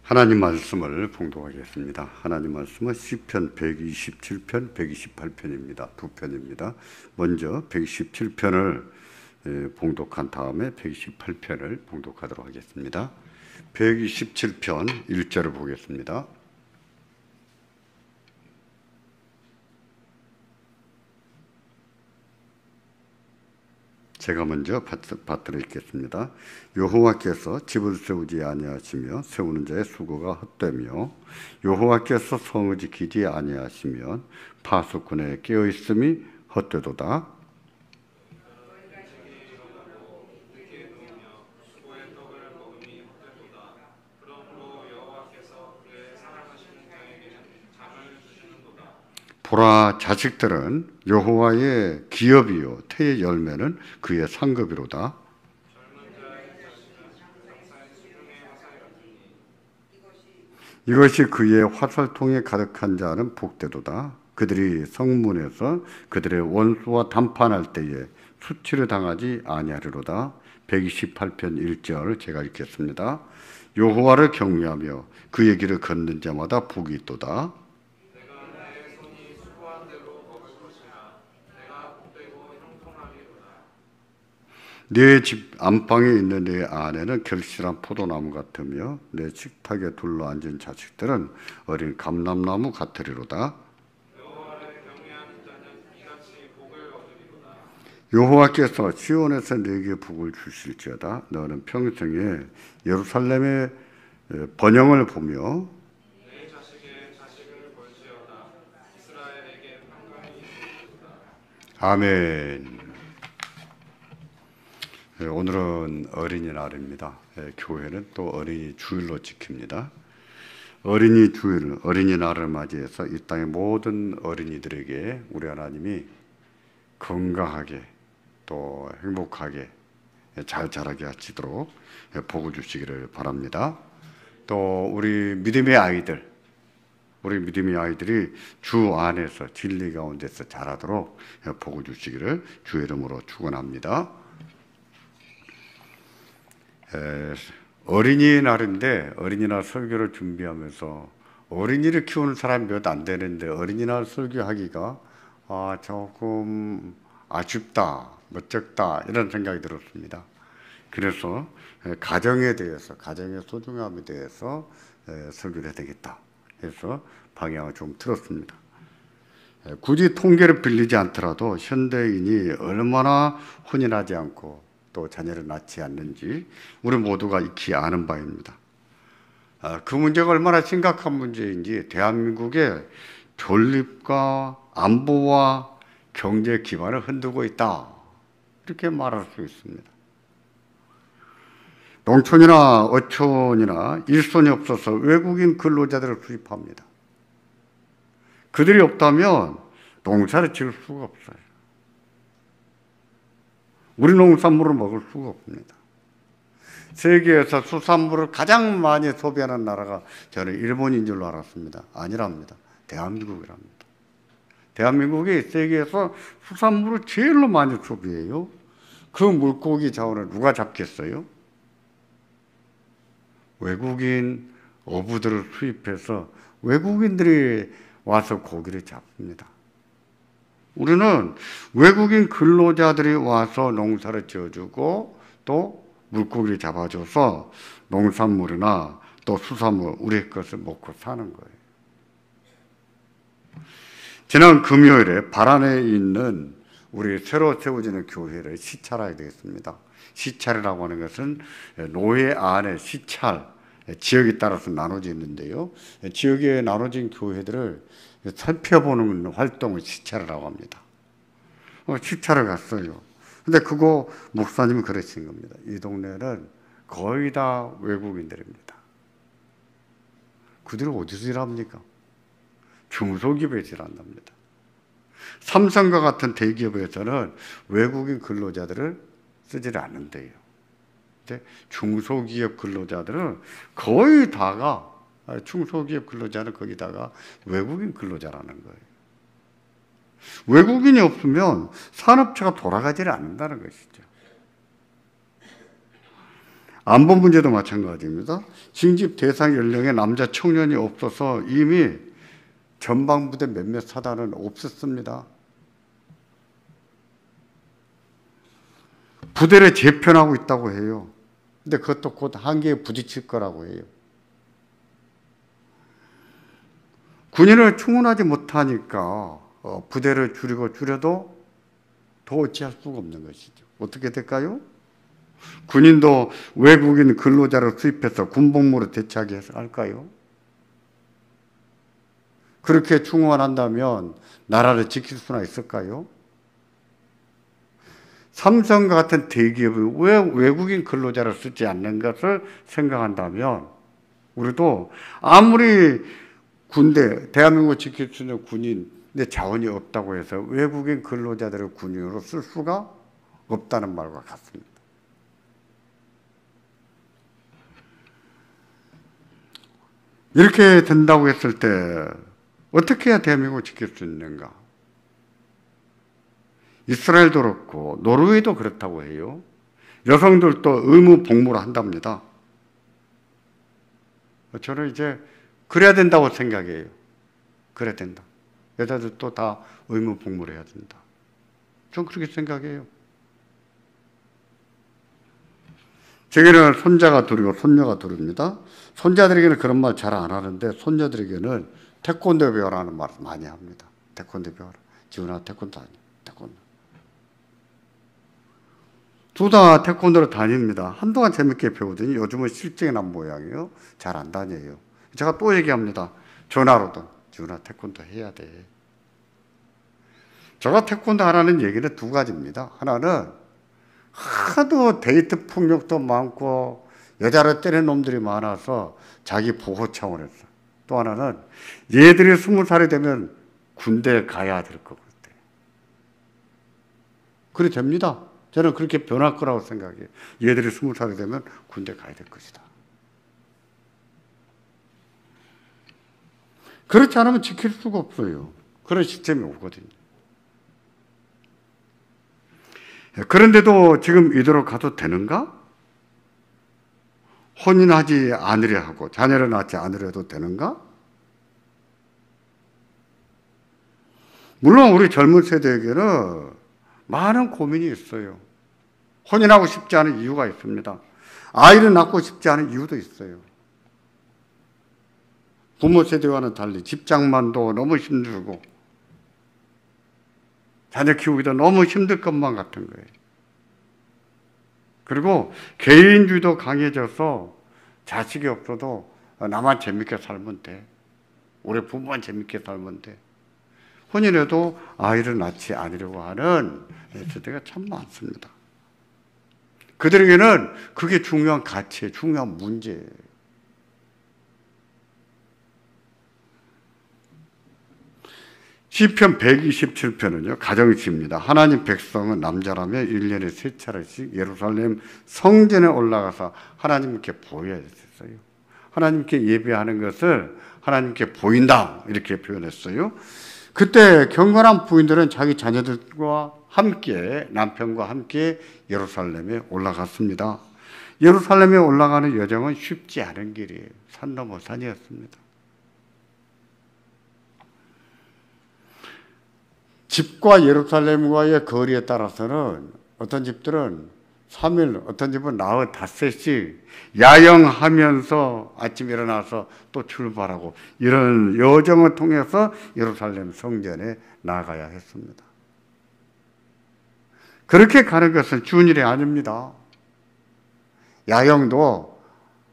하나님 말씀을 봉독하겠습니다. 하나님 말씀은 시편 127편, 128편입니다. 두 편입니다. 먼저 127편을 봉독한 다음에 128편을 봉독하도록 하겠습니다. 127편 1절을 보겠습니다. 제가 먼저 받들어 읽겠습니다. 여호와께서 집을 세우지 아니하시며 세우는 자의 수고가 헛되며 여호와께서 성을 지키지 아니하시면 파수꾼의 깨어있음이 헛되도다. 보라, 자식들은 여호와의 기업이요 태의 열매는 그의 상급이로다. 이것이 그의 화살통에 가득한 자는 복되도다. 그들이 성문에서 그들의 원수와 담판할 때에 수치를 당하지 아니하리로다. 128편 1절 제가 읽겠습니다. 여호와를 경외하며 그의 길을 걷는 자마다 복이 있도다. 네 집 안방에 있는 네 아내는 결실한 포도나무 같으며 내 식탁에 둘러앉은 자식들은 어린 감람나무 같으리로다. 여호와께서 시온에서 네게 복을 주실지어다. 너는 평생에 예루살렘의 번영을 보며 내 자식의 자식을 볼지어다. 이스라엘에게 평강이 있으리로다. 아멘. 오늘은 어린이날입니다. 교회는 또 어린이 주일로 지킵니다. 어린이 주일, 어린이날을 맞이해서 이 땅의 모든 어린이들에게 우리 하나님이 건강하게 또 행복하게 잘 자라게 하시도록 복을 주시기를 바랍니다. 또 우리 믿음의 아이들이 주 안에서 진리 가운데서 자라도록 복을 주시기를 주의 이름으로 축원합니다. 어린이날인데 어린이날 설교를 준비하면서 어린이를 키우는 사람이 몇 안 되는데 어린이날 설교하기가 조금 아쉽다, 멋쩍다 이런 생각이 들었습니다. 그래서 가정에 대해서, 가정의 소중함에 대해서 설교를 해야 되겠다 해서 방향을 좀 틀었습니다. 굳이 통계를 빌리지 않더라도 현대인이 얼마나 혼인하지 않고 또 자녀를 낳지 않는지 우리 모두가 익히 아는 바입니다. 그 문제가 얼마나 심각한 문제인지 대한민국의 존립과 안보와 경제 기반을 흔들고 있다 이렇게 말할 수 있습니다. 농촌이나 어촌이나 일손이 없어서 외국인 근로자들을 수입합니다. 그들이 없다면 농사를 지을 수가 없어요. 우리 농산물을 먹을 수가 없습니다. 세계에서 수산물을 가장 많이 소비하는 나라가 저는 일본인 줄로 알았습니다. 아니랍니다. 대한민국이랍니다. 대한민국이 세계에서 수산물을 제일로 많이 소비해요. 그 물고기 자원을 누가 잡겠어요? 외국인 어부들을 수입해서 외국인들이 와서 고기를 잡습니다. 우리는 외국인 근로자들이 와서 농사를 지어주고 또 물고기를 잡아줘서 농산물이나 또 수산물 우리의 것을 먹고 사는 거예요. 지난 금요일에 발안에 있는 우리 새로 세워지는 교회를 시찰해야 되겠습니다. 시찰이라고 하는 것은 노예 안에 시찰, 지역에 따라서 나눠져 있는데요. 지역에 나눠진 교회들을 살펴보는 활동을 시찰이라고 합니다. 시찰을 갔어요. 근데 그거 목사님이 그러신 겁니다. 이 동네는 거의 다 외국인들입니다. 그들이 어디서 일합니까? 중소기업에서 일한답니다. 삼성과 같은 대기업에서는 외국인 근로자들을 쓰지 않는데요. 근데 중소기업 근로자들은 거의 다가 중소기업 근로자는 거기다가 외국인 근로자라는 거예요. 외국인이 없으면 산업체가 돌아가지 않는다는 것이죠. 안보 문제도 마찬가지입니다. 징집 대상 연령의 남자 청년이 없어서 이미 전방부대 몇몇 사단은 없었습니다. 부대를 재편하고 있다고 해요. 근데 그것도 곧 한계에 부딪힐 거라고 해요. 군인을 충원하지 못하니까 부대를 줄여도 더 어찌할 수가 없는 것이죠. 어떻게 될까요? 군인도 외국인 근로자를 수입해서 군복무로 대체하게 할까요? 그렇게 충원한다면 나라를 지킬 수나 있을까요? 삼성 같은 대기업이 왜 외국인 근로자를 쓰지 않는 것을 생각한다면 우리도 아무리 군대, 대한민국을 지킬 수 있는 군인의 자원이 없다고 해서 외국인 근로자들을 군인으로 쓸 수가 없다는 말과 같습니다. 이렇게 된다고 했을 때 어떻게 해야 대한민국을 지킬 수 있는가? 이스라엘도 그렇고 노르웨이도 그렇다고 해요. 여성들도 의무 복무를 한답니다. 저는 이제 그래야 된다고 생각해요. 그래야 된다. 여자들도 다 의무 복무를 해야 된다. 전 그렇게 생각해요. 제게는 손자가 둘이고 손녀가 둘입니다. 손자들에게는 그런 말 잘 안 하는데 손녀들에게는 태권도 배워라는 말을 많이 합니다. 태권도 배워라. 지훈아 태권도 아니야. 태권도. 둘 다 태권도를 다닙니다. 한동안 재밌게 배우더니 요즘은 실증이 난 모양이에요. 잘 안 다녀요. 제가 또 얘기합니다. 전화로든 지훈아 태권도 해야 돼. 제가 태권도 하라는 얘기는 두 가지입니다. 하나는 하도 데이트 폭력도 많고 여자를 때리는 놈들이 많아서 자기 보호 차원에서, 또 하나는 얘들이 20살이 되면 군대에 가야 될 것 같아. 그래 됩니다. 저는 그렇게 변할 거라고 생각해요. 얘들이 20살이 되면 군대 가야 될 것이다. 그렇지 않으면 지킬 수가 없어요. 그런 시스템이 오거든요. 그런데도 지금 이대로 가도 되는가? 혼인하지 않으려 하고 자녀를 낳지 않으려 해도 되는가? 물론 우리 젊은 세대에게는 많은 고민이 있어요. 혼인하고 싶지 않은 이유가 있습니다. 아이를 낳고 싶지 않은 이유도 있어요. 부모 세대와는 달리 집장만도 너무 힘들고 자녀 키우기도 너무 힘들 것만 같은 거예요. 그리고 개인주의도 강해져서 자식이 없어도 나만 재밌게 살면 돼. 우리 부모만 재밌게 살면 돼. 혼인해도 아이를 낳지 않으려고 하는 세대가 참 많습니다. 그들에게는 그게 중요한 가치예요. 중요한 문제예요. 시편 127편은요, 가정시입니다. 하나님 백성은 남자라면 1년에 3차례씩 예루살렘 성전에 올라가서 하나님께 보여야 됐어요. 하나님께 예배하는 것을 하나님께 보인다, 이렇게 표현했어요. 그때 경건한 부인들은 자기 자녀들과 함께, 남편과 함께 예루살렘에 올라갔습니다. 예루살렘에 올라가는 여정은 쉽지 않은 길이에요. 산 넘어 산이었습니다. 집과 예루살렘과의 거리에 따라서는 어떤 집들은 3일, 어떤 집은 나흘 닷새씩 야영하면서 아침에 일어나서 또 출발하고 이런 여정을 통해서 예루살렘 성전에 나가야 했습니다. 그렇게 가는 것은 쉬운 일이 아닙니다. 야영도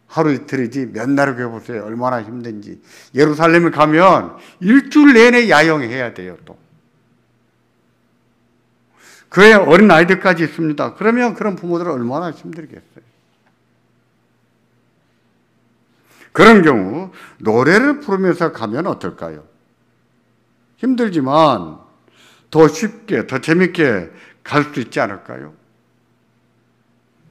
하루 이틀이지 몇 날을 해보세요. 얼마나 힘든지. 예루살렘에 가면 일주일 내내 야영해야 돼요, 또. 그의 어린 아이들까지 있습니다. 그러면 그런 부모들은 얼마나 힘들겠어요. 그런 경우 노래를 부르면서 가면 어떨까요? 힘들지만 더 쉽게, 더 재밌게 갈 수 있지 않을까요?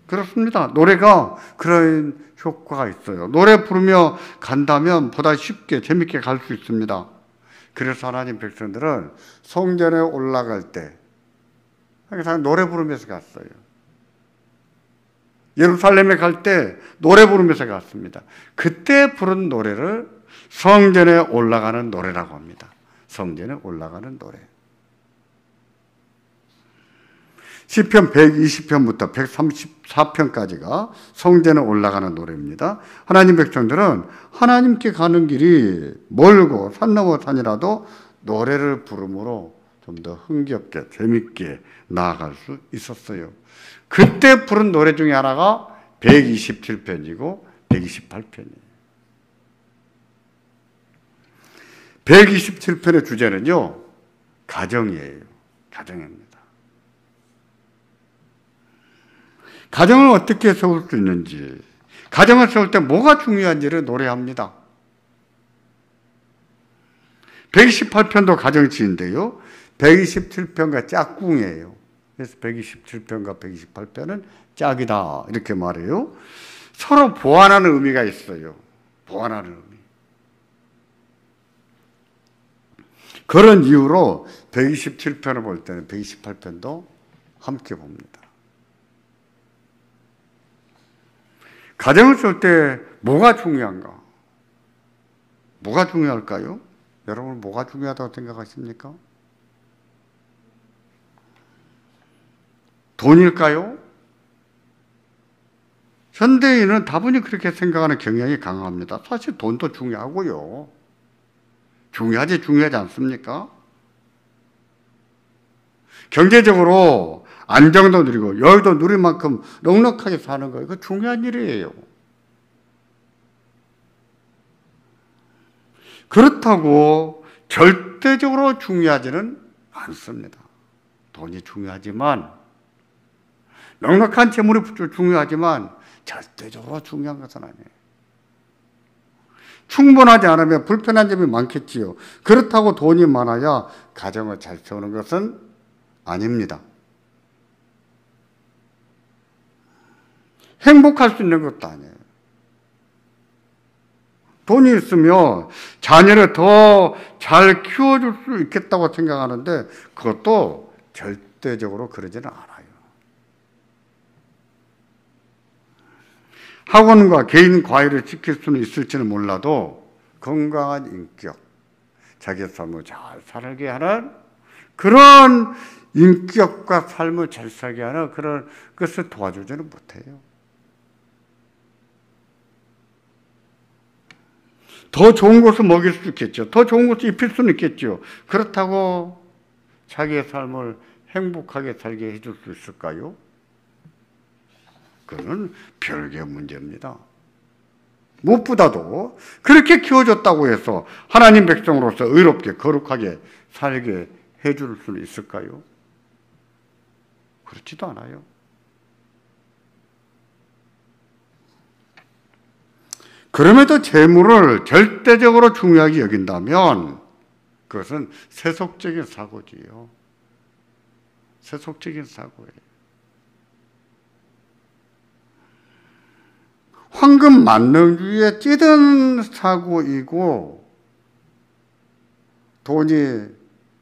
그렇습니다. 노래가 그런 효과가 있어요. 노래 부르며 간다면 보다 쉽게, 재밌게 갈 수 있습니다. 그래서 하나님 백성들은 성전에 올라갈 때 항상 노래 부르면서 갔어요. 예루살렘에 갈 때 노래 부르면서 갔습니다. 그때 부른 노래를 성전에 올라가는 노래라고 합니다. 성전에 올라가는 노래. 시편 120편부터 134편까지가 성전에 올라가는 노래입니다. 하나님 백성들은 하나님께 가는 길이 멀고 산 넘어 산이라도 노래를 부름으로 좀 더 흥겹게 재밌게 나아갈 수 있었어요. 그때 부른 노래 중에 하나가 127편이고 128편이에요. 127편의 주제는요, 가정이에요. 가정입니다. 가정을 어떻게 세울 수 있는지, 가정을 세울 때 뭐가 중요한지를 노래합니다. 128편도 가정지인데요. 127편과 짝꿍이에요. 그래서 127편과 128편은 짝이다 이렇게 말해요. 서로 보완하는 의미가 있어요. 보완하는 의미. 그런 이유로 127편을 볼 때는 128편도 함께 봅니다. 가정을 쓸 때 뭐가 중요한가? 뭐가 중요할까요? 여러분 뭐가 중요하다고 생각하십니까? 돈일까요? 현대인은 다분히 그렇게 생각하는 경향이 강합니다. 사실 돈도 중요하고요. 중요하지 않습니까? 경제적으로 안정도 누리고 여유도 누릴 만큼 넉넉하게 사는 거, 이거 중요한 일이에요. 그렇다고 절대적으로 중요하지는 않습니다. 돈이 중요하지만, 넉넉한 재물이 중요하지만 절대적으로 중요한 것은 아니에요. 충분하지 않으면 불편한 점이 많겠지요. 그렇다고 돈이 많아야 가정을 잘 세우는 것은 아닙니다. 행복할 수 있는 것도 아니에요. 돈이 있으면 자녀를 더 잘 키워줄 수 있겠다고 생각하는데 그것도 절대적으로 그러지는 않아요. 학원과 개인 과외를 지킬 수는 있을지는 몰라도 건강한 인격, 자기의 삶을 잘 살게 하는 그런 인격과 삶을 잘 살게 하는 그런 것을 도와주지는 못해요. 더 좋은 것을 먹일 수 있겠죠. 더 좋은 것을 입힐 수는 있겠죠. 그렇다고 자기의 삶을 행복하게 살게 해줄 수 있을까요? 그건 별개의 문제입니다. 무엇보다도 그렇게 키워줬다고 해서 하나님 백성으로서 의롭게 거룩하게 살게 해줄 수는 있을까요? 그렇지도 않아요. 그럼에도 재물을 절대적으로 중요하게 여긴다면 그것은 세속적인 사고지요. 세속적인 사고예요. 황금 만능주의에 찌든 사고이고, 돈이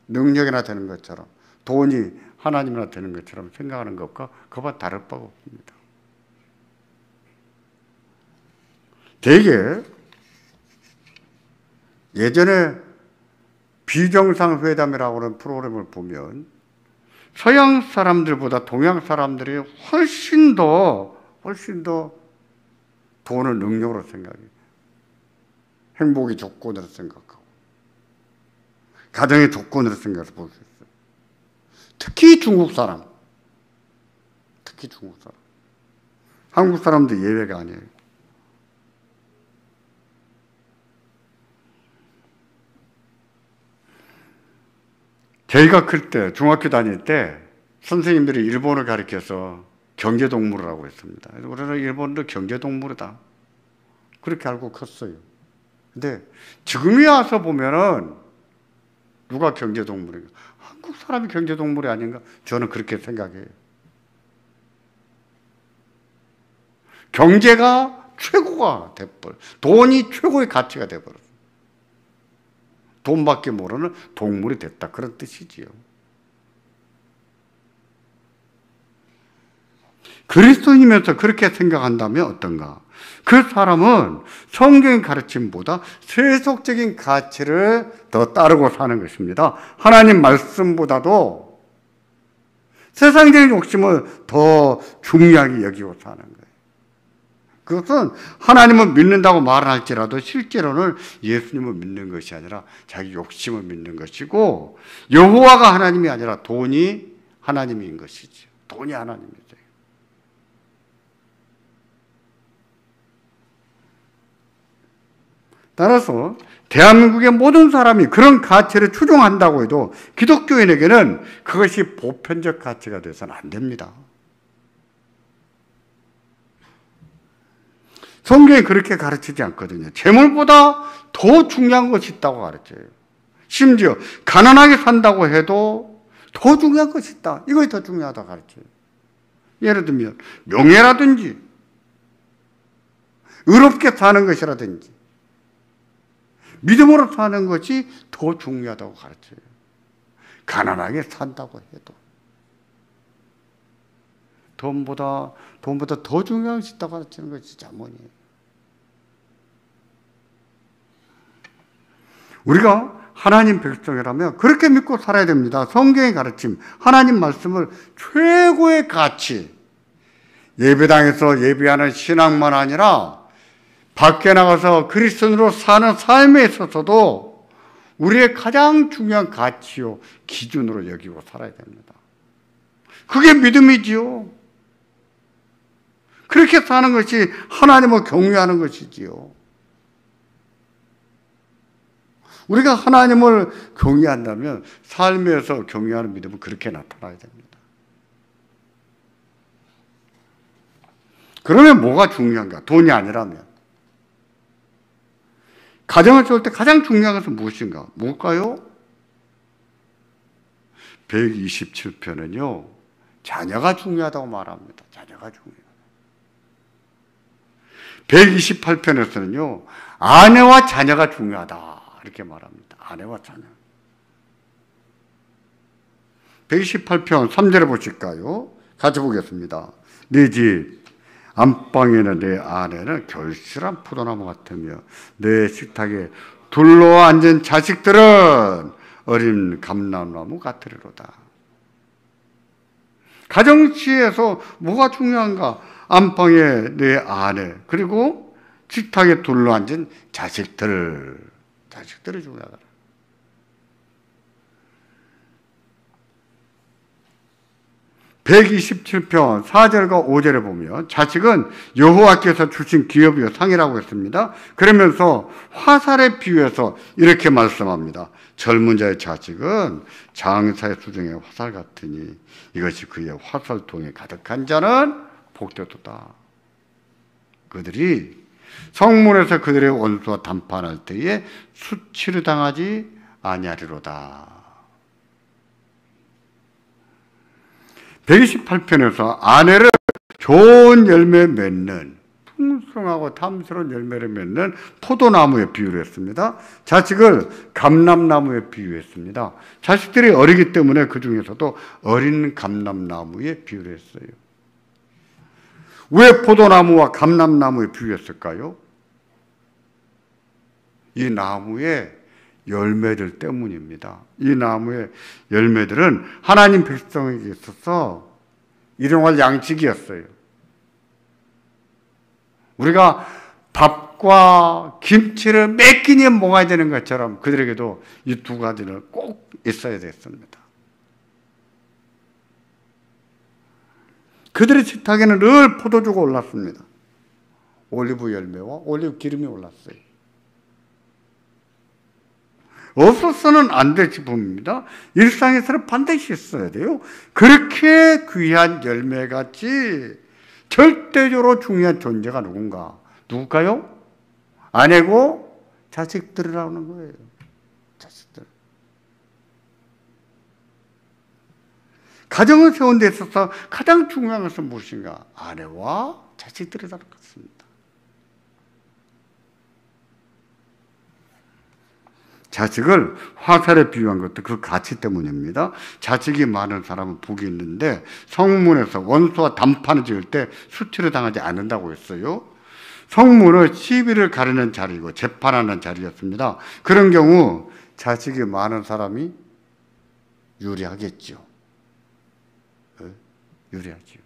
능력이나 되는 것처럼, 돈이 하나님이나 되는 것처럼 생각하는 것과 그와 다를 바가 없습니다. 대개 예전에 비정상회담이라고 하는 프로그램을 보면 서양 사람들보다 동양 사람들이 훨씬 더 돈을 능력으로 생각해요. 행복의 조건으로 생각하고 가정의 조건으로 생각해서 볼 수 있어요. 특히 중국 사람. 한국 사람도 예외가 아니에요. 저희가 클 때, 중학교 다닐 때 선생님들이 일본을 가르쳐서 경제동물이라고 했습니다. 우리는 일본도 경제동물이다. 그렇게 알고 컸어요. 근데 지금에 와서 보면은 누가 경제동물인가? 한국 사람이 경제동물이 아닌가? 저는 그렇게 생각해요. 경제가 최고가 돼버려. 돈이 최고의 가치가 돼버렸어요. 돈밖에 모르는 동물이 됐다. 그런 뜻이지요. 그리스도인이면서 그렇게 생각한다면 어떤가? 그 사람은 성경의 가르침보다 세속적인 가치를 더 따르고 사는 것입니다. 하나님 말씀보다도 세상적인 욕심을 더 중요하게 여기고 사는 거예요. 그것은 하나님을 믿는다고 말할지라도 실제로는 예수님을 믿는 것이 아니라 자기 욕심을 믿는 것이고, 여호와가 하나님이 아니라 돈이 하나님인 것이죠. 돈이 하나님이죠. 따라서 대한민국의 모든 사람이 그런 가치를 추종한다고 해도 기독교인에게는 그것이 보편적 가치가 돼서는 안 됩니다. 성경이 그렇게 가르치지 않거든요. 재물보다 더 중요한 것이 있다고 가르쳐요. 심지어 가난하게 산다고 해도 더 중요한 것이 있다. 이것이 더 중요하다고 가르쳐요. 예를 들면 명예라든지 의롭게 사는 것이라든지 믿음으로 사는 것이 더 중요하다고 가르쳐요. 가난하게 산다고 해도 돈보다 더 중요한 것이 있다고 가르치는 것이 자문이에요. 우리가 하나님 백성이라면 그렇게 믿고 살아야 됩니다. 성경의 가르침, 하나님 말씀을 최고의 가치, 예배당에서 예배하는 신앙만 아니라 밖에 나가서 그리스도인으로 사는 삶에 있어서도 우리의 가장 중요한 가치요, 기준으로 여기고 살아야 됩니다. 그게 믿음이지요. 그렇게 사는 것이 하나님을 경외하는 것이지요. 우리가 하나님을 경외한다면 삶에서 경외하는 믿음은 그렇게 나타나야 됩니다. 그러면 뭐가 중요한가? 돈이 아니라면. 가정을 세울 때 가장 중요한 것은 무엇인가? 뭘까요? 127편은요, 자녀가 중요하다고 말합니다. 자녀가 중요하다. 128편에서는요, 아내와 자녀가 중요하다. 이렇게 말합니다. 아내와 자녀. 128편 3절에 보실까요? 같이 보겠습니다. 네 집 안방에는 내 아내는 결실한 포도나무 같으며 내 식탁에 둘러앉은 자식들은 어린 감람나무 같으리로다. 가정시에서 뭐가 중요한가? 안방에 내 아내, 그리고 식탁에 둘러앉은 자식들이 중요하다. 127편 4절과 5절에 보면 자식은 여호와께서 주신 기업이요 상이라고 했습니다. 그러면서 화살에 비유해서 이렇게 말씀합니다. 젊은 자의 자식은 장사의 수중의 화살 같으니 이것이 그의 화살통에 가득한 자는 복되도다. 그들이 성문에서 그들의 원수와 담판할 때에 수치를 당하지 아니하리로다. 128편에서 아내를 좋은 열매 맺는, 풍성하고 탐스러운 열매를 맺는 포도나무에 비유를 했습니다. 자식을 감람나무에 비유했습니다. 자식들이 어리기 때문에 그 중에서도 어린 감람나무에 비유를 했어요. 왜 포도나무와 감람나무에 비유했을까요? 이 나무의 열매들 때문입니다. 이 나무의 열매들은 하나님 백성에게 있어서 일용할 양식이었어요. 우리가 밥과 김치를 몇 끼니 먹어야 되는 것처럼 그들에게도 이 두 가지는 꼭 있어야 됐습니다. 그들의 식탁에는 늘 포도주가 올랐습니다. 올리브 열매와 올리브 기름이 올랐어요. 없어서는 안 될 제품입니다. 일상에서는 반드시 있어야 돼요. 그렇게 귀한 열매같이 절대적으로 중요한 존재가 누굴까요? 아내고 자식들이라는 거예요. 자식들. 가정을 세운 데 있어서 가장 중요한 것은 무엇인가? 아내와 자식들이라는 것입니다. 자식을 화살에 비유한 것도 그 가치 때문입니다. 자식이 많은 사람은 복이 있는데 성문에서 원수와 단판을 지을 때 수치를 당하지 않는다고 했어요. 성문은 시비를 가리는 자리고 재판하는 자리였습니다. 그런 경우 자식이 많은 사람이 유리하겠죠. 유리하죠.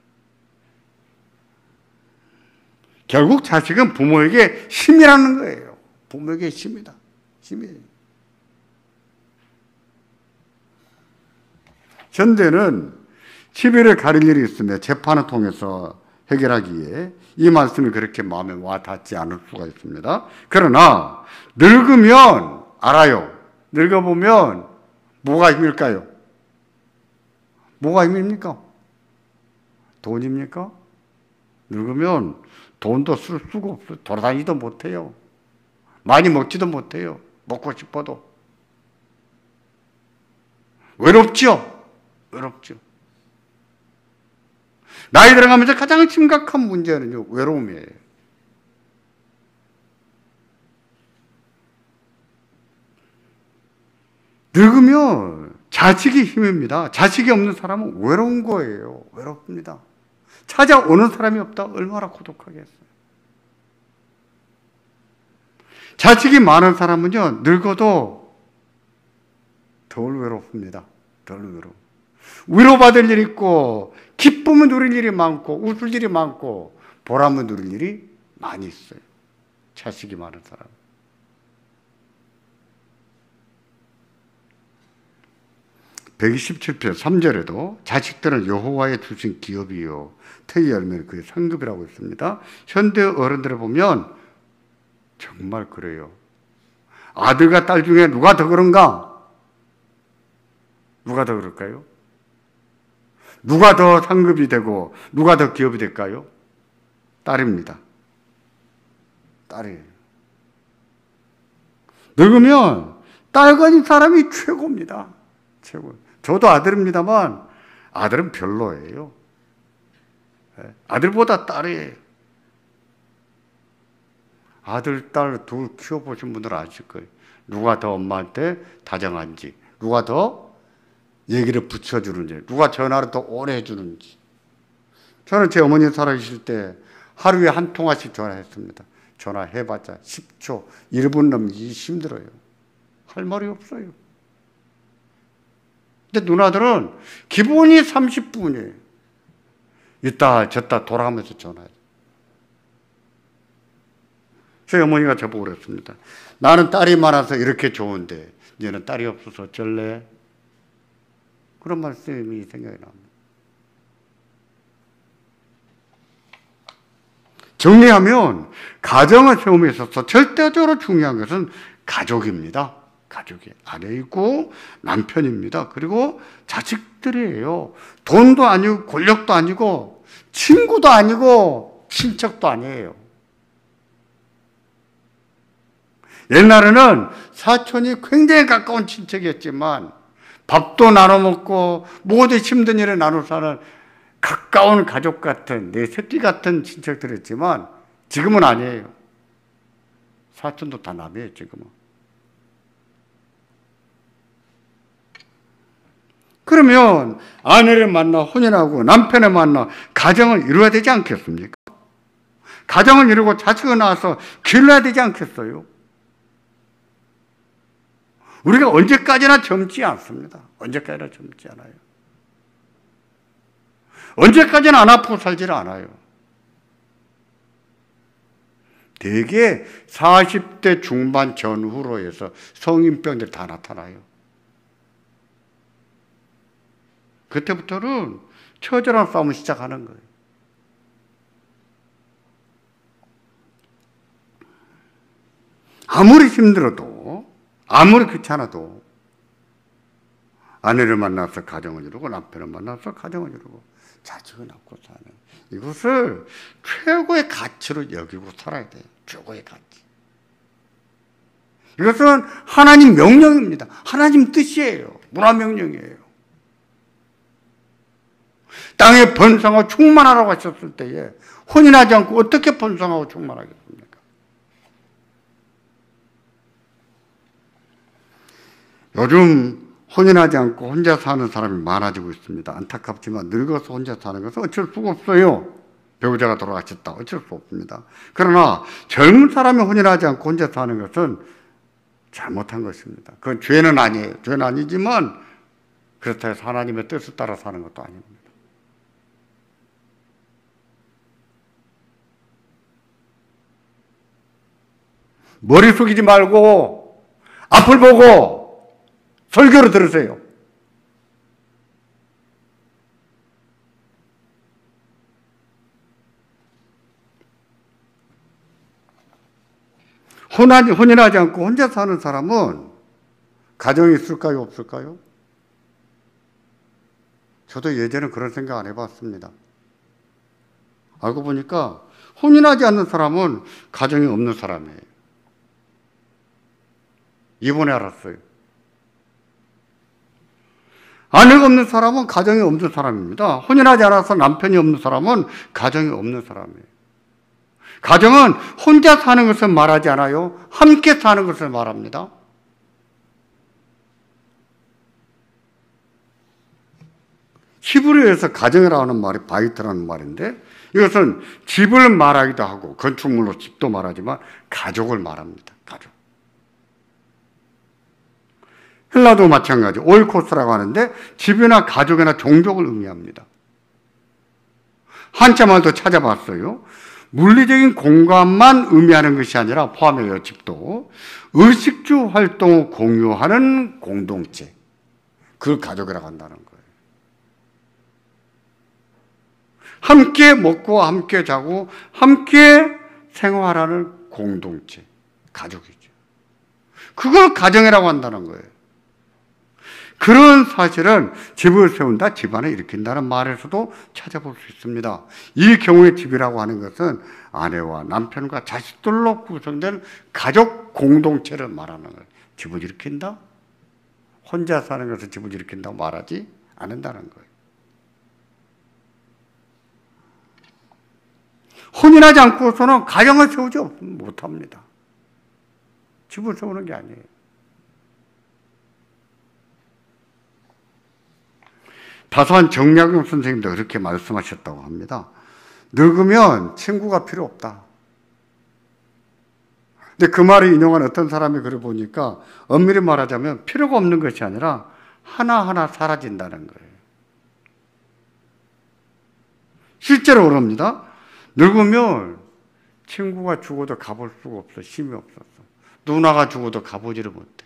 결국 자식은 부모에게 힘이라는 거예요. 부모에게 힘이다. 힘이에요. 현대는 시비를 가릴 일이 있으면 재판을 통해서 해결하기에 이 말씀이 그렇게 마음에 와 닿지 않을 수가 있습니다. 그러나 늙으면 알아요. 늙어보면 뭐가 힘일까요? 뭐가 힘입니까? 돈입니까? 늙으면 돈도 쓸 수가 없어요. 돌아다니도 못해요. 많이 먹지도 못해요. 먹고 싶어도. 외롭죠? 외롭죠. 나이 들어가면서 가장 심각한 문제는요, 외로움이에요. 늙으면 자식이 힘입니다. 자식이 없는 사람은 외로운 거예요. 외롭습니다. 찾아오는 사람이 없다. 얼마나 고독하겠어요. 자식이 많은 사람은요, 늙어도 덜 외롭습니다. 덜 외로워. 위로받을 일이 있고, 기쁨을 누릴 일이 많고, 웃을 일이 많고, 보람을 누릴 일이 많이 있어요. 자식이 많은 사람. 127편 3절에도 자식들은 여호와의 주신 기업이요 태의 열매는 그의 상급이라고 했습니다. 현대 어른들을 보면 정말 그래요. 아들과 딸 중에 누가 더 그런가? 누가 더 그럴까요? 누가 더 상급이 되고 누가 더 기업이 될까요? 딸입니다. 딸이에요. 늙으면 딸 가진 사람이 최고입니다. 최고. 저도 아들입니다만 아들은 별로예요. 아들보다 딸이에요. 아들, 딸 둘 키워보신 분들은 아실 거예요. 누가 더 엄마한테 다정한지, 누가 더 얘기를 붙여주는지, 누가 전화를 더 오래 해주는지. 저는 제 어머니 살아계실 때 하루에 한 통화씩 전화했습니다. 전화해봤자 10초, 1분 넘기 힘들어요. 할 말이 없어요. 근데 누나들은 기본이 30분이에요. 있다 졌다 돌아가면서 전화해요. 저희 어머니가 저보고 그랬습니다. 나는 딸이 많아서 이렇게 좋은데 너는 딸이 없어서 어쩔래? 그런 말씀이 생각이 납니다. 정리하면 가정을 세움에 있어서 절대적으로 중요한 것은 가족입니다. 가족이 아내 있고 남편입니다. 그리고 자식들이에요. 돈도 아니고 권력도 아니고 친구도 아니고 친척도 아니에요. 옛날에는 사촌이 굉장히 가까운 친척이었지만 밥도 나눠 먹고 모든 힘든 일을 나눠 사는 가까운 가족 같은 내 새끼 같은 친척들이었지만 지금은 아니에요. 사촌도 다 남이에요. 지금은. 그러면 아내를 만나 혼인하고 남편을 만나 가정을 이루어야 되지 않겠습니까? 가정을 이루고 자식을 낳아서 길러야 되지 않겠어요? 우리가 언제까지나 젊지 않습니다. 언제까지나 젊지 않아요. 언제까지나 안 아프고 살지를 않아요. 대개 40대 중반 전후로 해서 성인병들 다 나타나요. 그때부터는 처절한 싸움을 시작하는 거예요. 아무리 힘들어도, 아무리 귀찮아도 아내를 만나서 가정을 이루고 남편을 만나서 가정을 이루고 자식을 낳고 사는 이것을 최고의 가치로 여기고 살아야 돼요. 최고의 가치. 이것은 하나님 명령입니다. 하나님 뜻이에요. 문화명령이에요. 땅에 번성하고 충만하라고 하셨을 때에 혼인하지 않고 어떻게 번성하고 충만하겠습니까? 요즘 혼인하지 않고 혼자 사는 사람이 많아지고 있습니다. 안타깝지만 늙어서 혼자 사는 것은 어쩔 수가 없어요. 배우자가 돌아가셨다. 어쩔 수 없습니다. 그러나 젊은 사람이 혼인하지 않고 혼자 사는 것은 잘못한 것입니다. 그건 죄는 아니에요. 죄는 아니지만 그렇다고 해서 하나님의 뜻을 따라 사는 것도 아닙니다. 머리 숙이지 말고 앞을 보고 설교를 들으세요. 혼인하지 않고 혼자 사는 사람은 가정이 있을까요? 없을까요? 저도 예전에 그런 생각 안 해봤습니다. 알고 보니까 혼인하지 않는 사람은 가정이 없는 사람이에요. 이번에 알았어요. 아내가 없는 사람은 가정이 없는 사람입니다. 혼인하지 않아서 남편이 없는 사람은 가정이 없는 사람이에요. 가정은 혼자 사는 것을 말하지 않아요. 함께 사는 것을 말합니다. 히브리어에서 가정이라고 하는 말이 바이트라는 말인데 이것은 집을 말하기도 하고 건축물로 집도 말하지만 가족을 말합니다. 가족. 헬라도 마찬가지 오이코스라고 하는데 집이나 가족이나 종족을 의미합니다. 한자 말도 찾아봤어요. 물리적인 공간만 의미하는 것이 아니라 포함해요. 집도 의식주 활동을 공유하는 공동체, 그걸 가족이라고 한다는 거예요. 함께 먹고 함께 자고 함께 생활하는 공동체, 가족이죠. 그걸 가정이라고 한다는 거예요. 그런 사실은 집을 세운다, 집안을 일으킨다는 말에서도 찾아볼 수 있습니다. 이 경우에 집이라고 하는 것은 아내와 남편과 자식들로 구성된 가족 공동체를 말하는 거예요. 집을 일으킨다? 혼자 사는 것을 집을 일으킨다고 말하지 않는다는 거예요. 혼인하지 않고서는 가정을 세우지 못합니다. 집을 세우는 게 아니에요. 다소한 정약용 선생님도 그렇게 말씀하셨다고 합니다. 늙으면 친구가 필요 없다. 근데 그 말을 인용한 어떤 사람이 글을 보니까 엄밀히 말하자면 필요가 없는 것이 아니라 하나하나 사라진다는 거예요. 실제로 그럽니다. 늙으면 친구가 죽어도 가볼 수가 없어. 힘이 없어서. 누나가 죽어도 가보지를 못해.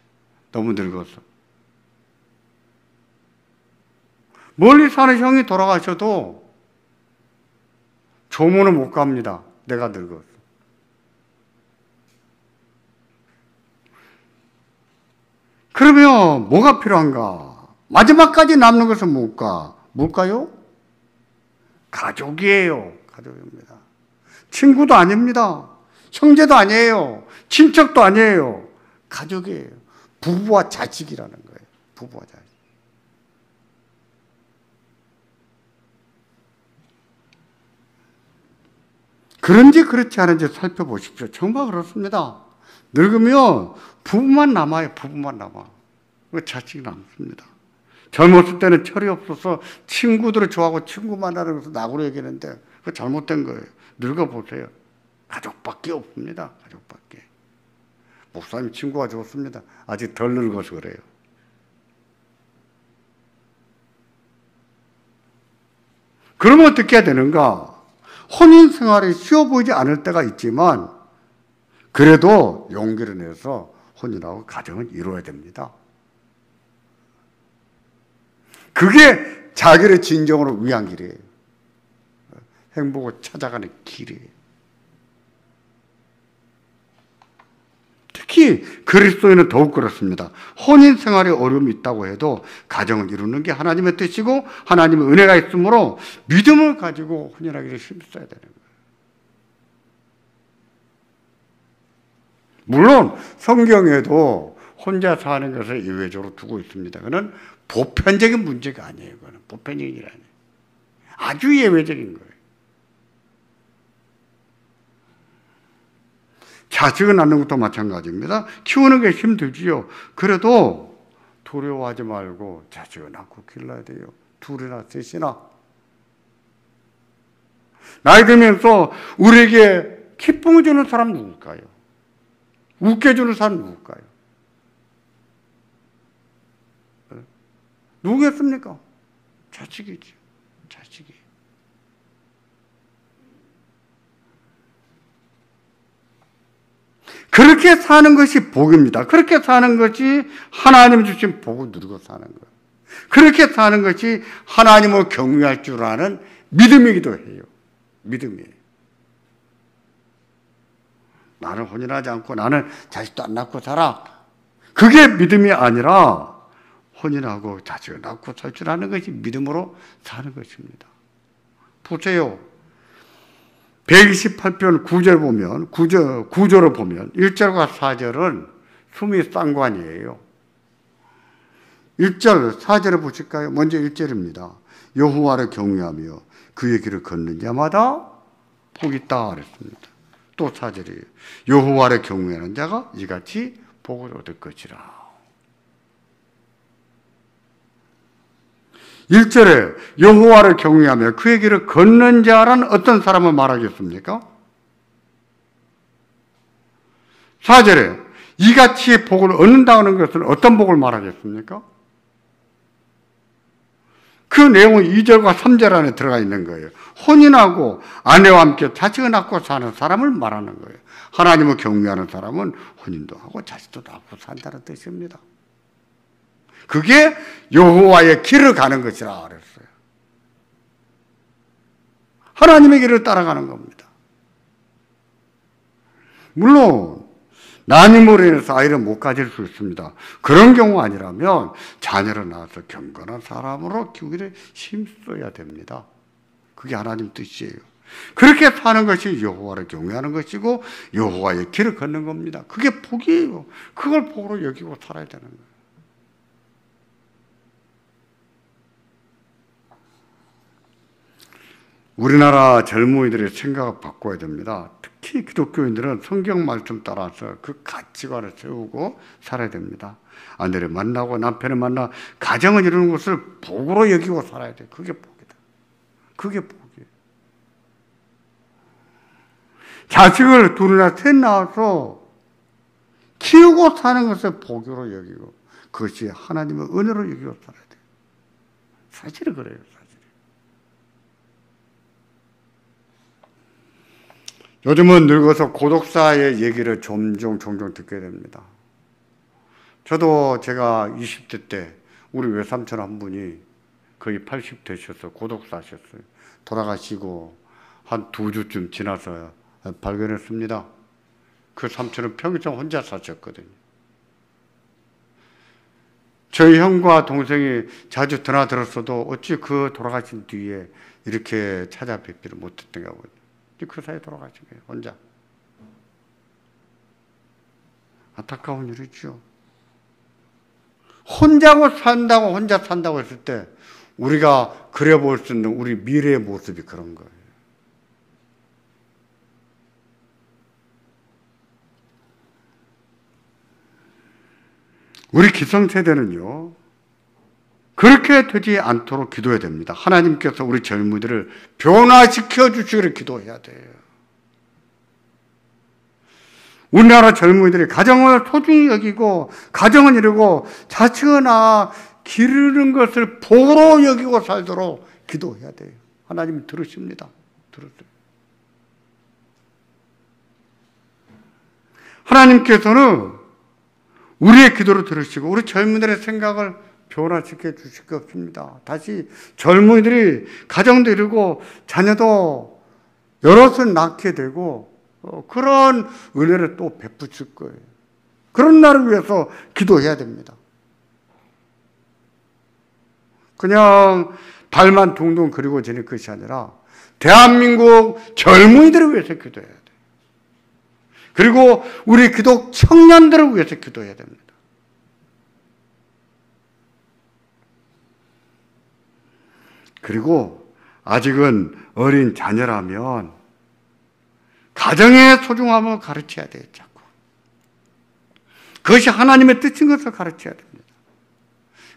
너무 늙어서. 멀리 사는 형이 돌아가셔도 조문을 못 갑니다. 내가 늙어서. 그러면 뭐가 필요한가? 마지막까지 남는 것은 뭘까요? 가족이에요. 가족입니다. 친구도 아닙니다. 형제도 아니에요. 친척도 아니에요. 가족이에요. 부부와 자식이라는 거예요. 부부와 자식. 그런지 그렇지 않은지 살펴보십시오. 정말 그렇습니다. 늙으면 부부만 남아요. 부부만 남아. 자식이 남습니다. 젊었을 때는 철이 없어서 친구들을 좋아하고 친구 만나는 것을 낙으로 여기는데 그거 잘못된 거예요. 늙어보세요. 가족밖에 없습니다. 가족밖에. 목사님 친구가 좋습니다. 아직 덜 늙어서 그래요. 그러면 어떻게 해야 되는가? 혼인 생활이 쉬워 보이지 않을 때가 있지만 그래도 용기를 내서 혼인하고 가정을 이루어야 됩니다. 그게 자기를 진정으로 위한 길이에요. 행복을 찾아가는 길이에요. 특히 그리스도인은 더욱 그렇습니다. 혼인 생활에 어려움이 있다고 해도 가정을 이루는 게 하나님의 뜻이고 하나님의 은혜가 있으므로 믿음을 가지고 혼인하기를 힘써야 되는 거예요. 물론 성경에도 혼자 사는 것을 예외적으로 두고 있습니다. 그건 보편적인 문제가 아니에요. 그건 보편적인 일 아니에요. 아주 예외적인 거예요. 자식을 낳는 것도 마찬가지입니다. 키우는 게 힘들지요. 그래도 두려워하지 말고 자식을 낳고 길러야 돼요. 둘이나 셋이나. 나이 들면서 우리에게 기쁨을 주는 사람 누굴까요? 웃게 해주는 사람 누굴까요? 누구겠습니까? 자식이지. 자식이. 그렇게 사는 것이 복입니다. 그렇게 사는 것이 하나님 주신 복을 누리고 사는 거예요. 그렇게 사는 것이 하나님을 경외할 줄 아는 믿음이기도 해요. 믿음이에요. 나는 혼인하지 않고 나는 자식도 안 낳고 살아. 그게 믿음이 아니라 혼인하고 자식을 낳고 살 줄 아는 것이 믿음으로 사는 것입니다. 보세요. 128편 9절 보면, 9절을 보면 1절과 4절은 숨이 쌍관이에요. 1절, 4절을 보실까요? 먼저 1절입니다. 여호와를 경외하며 그의 길을 걷는 자마다 복이 있다 그랬습니다. 또 4절이에요. 여호와를 경외하는 자가 이같이 복을 얻을 것이라. 1절에 여호와를 경외하며 그의 길을 걷는 자란 어떤 사람을 말하겠습니까? 4절에 이같이 복을 얻는다는 것은 어떤 복을 말하겠습니까? 그 내용은 2절과 3절 안에 들어가 있는 거예요. 혼인하고 아내와 함께 자식을 낳고 사는 사람을 말하는 거예요. 하나님을 경외하는 사람은 혼인도 하고 자식도 낳고 산다는 뜻입니다. 그게 여호와의 길을 가는 것이라 그랬어요. 하나님의 길을 따라가는 겁니다. 물론 난임으로 인해서 아이를 못 가질 수 있습니다. 그런 경우 아니라면 자녀를 낳아서 경건한 사람으로 키우기를 힘써야 됩니다. 그게 하나님 뜻이에요. 그렇게 사는 것이 여호와를 경외하는 것이고 여호와의 길을 걷는 겁니다. 그게 복이에요. 그걸 복으로 여기고 살아야 되는 거예요. 우리나라 젊은이들의 생각을 바꿔야 됩니다. 특히 기독교인들은 성경 말씀 따라서 그 가치관을 세우고 살아야 됩니다. 아내를 만나고 남편을 만나 가정을 이루는 것을 복으로 여기고 살아야 돼요. 그게 복이다. 그게 복이에요. 자식을 둘이나 셋 낳아서 키우고 사는 것을 복으로 여기고 그것이 하나님의 은혜로 여기고 살아야 돼요. 사실은 그래요. 요즘은 늙어서 고독사의 얘기를 종종 듣게 됩니다. 저도 제가 20대 때 우리 외삼촌 한 분이 거의 80 되셔서 고독사하셨어요. 돌아가시고 한 2주쯤 지나서 발견했습니다. 그 삼촌은 평생 혼자 사셨거든요. 저희 형과 동생이 자주 드나들었어도 어찌 그 돌아가신 뒤에 이렇게 찾아뵙지를 못했던가 보죠. 그 사이에 돌아가신 거예요. 혼자. 안타까운 일이죠. 혼자 산다고 했을 때 우리가 그려볼 수 있는 우리 미래의 모습이 그런 거예요. 우리 기성세대는요, 그렇게 되지 않도록 기도해야 됩니다. 하나님께서 우리 젊은이들을 변화시켜 주시기를 기도해야 돼요. 우리나라 젊은이들이 가정을 소중히 여기고 가정을 이루고 자식을 낳아 기르는 것을 복으로 여기고 살도록 기도해야 돼요. 하나님 들으십니다. 들으세요. 하나님께서는 우리의 기도를 들으시고 우리 젊은이들의 생각을 변화시켜 주실 게 없습니다. 다시 젊은이들이 가정도 이루고 자녀도 여럿을 낳게 되고 그런 은혜를 또 베푸실 거예요. 그런 날을 위해서 기도해야 됩니다. 그냥 발만 둥둥 그리고 지낼 것이 아니라 대한민국 젊은이들을 위해서 기도해야 돼요. 그리고 우리 기독 청년들을 위해서 기도해야 됩니다. 그리고 아직은 어린 자녀라면 가정의 소중함을 가르쳐야 돼요. 자꾸. 그것이 하나님의 뜻인 것을 가르쳐야 됩니다.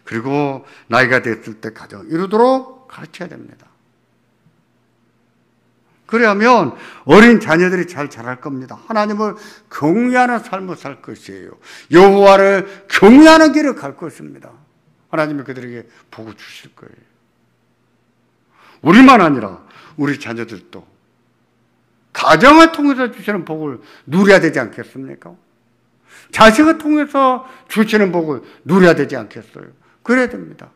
그리고 나이가 됐을 때 가정 이루도록 가르쳐야 됩니다. 그러면 어린 자녀들이 잘 자랄 겁니다. 하나님을 경외하는 삶을 살 것이에요. 여호와를 경외하는 길을 갈 것입니다. 하나님이 그들에게 복을 주실 거예요. 우리만 아니라 우리 자녀들도 가정을 통해서 주시는 복을 누려야 되지 않겠습니까? 자식을 통해서 주시는 복을 누려야 되지 않겠어요? 그래야 됩니다.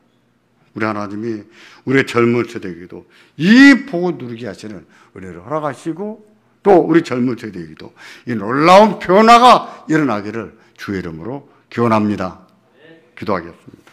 우리 하나님이 우리의 젊은 세대에게도 이 복을 누리게 하시는 은혜를 허락하시고 또 우리 젊은 세대에게도 이 놀라운 변화가 일어나기를 주의 이름으로 기원합니다. 기도하겠습니다.